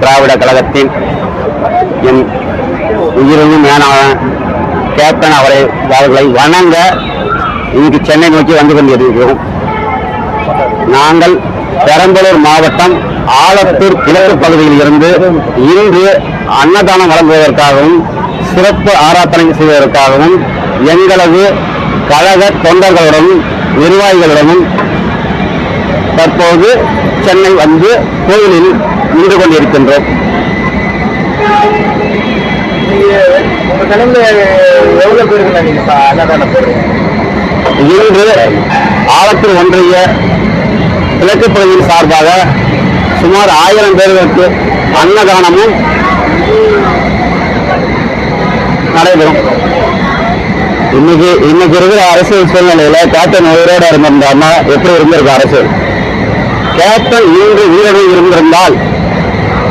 திராவிட கழகத்தின் என் உயிரினும் மேலான கேப்டன் அவர்களை வணங்க இங்கு சென்னை நோக்கி வந்து கொண்டிருக்கிறோம். நாங்கள் பெரம்பலூர் மாவட்டம் ஆலத்தூர் கிழக்கு பகுதியில் இருந்து இன்று அன்னதானம் வழங்குவதற்காகவும் சிறப்பு ஆராதனை செய்வதற்காகவும் எங்களது கழக தொண்டர்களுடனும் நிர்வாகிகளுடனும் தற்போது சென்னை வந்து கோயிலில் நின்று கொண்டிருக்கின்றோம். இன்று ஆலத்தூர் ஒன்றிய கிழக்கு பகுதியின் சார்பாக சுமார் 1000 பேர்களுக்கு அன்னதானமும் நடைபெறும். இன்னைக்கு இருக்கிற அரசியல் சூழ்நிலையில கேப்டன் உயிரோட இருந்திருந்தாருன்னா எப்படி இருந்திருக்கு அரசியல்? கேப்டன் இன்று உயிரோடு இருந்திருந்தால்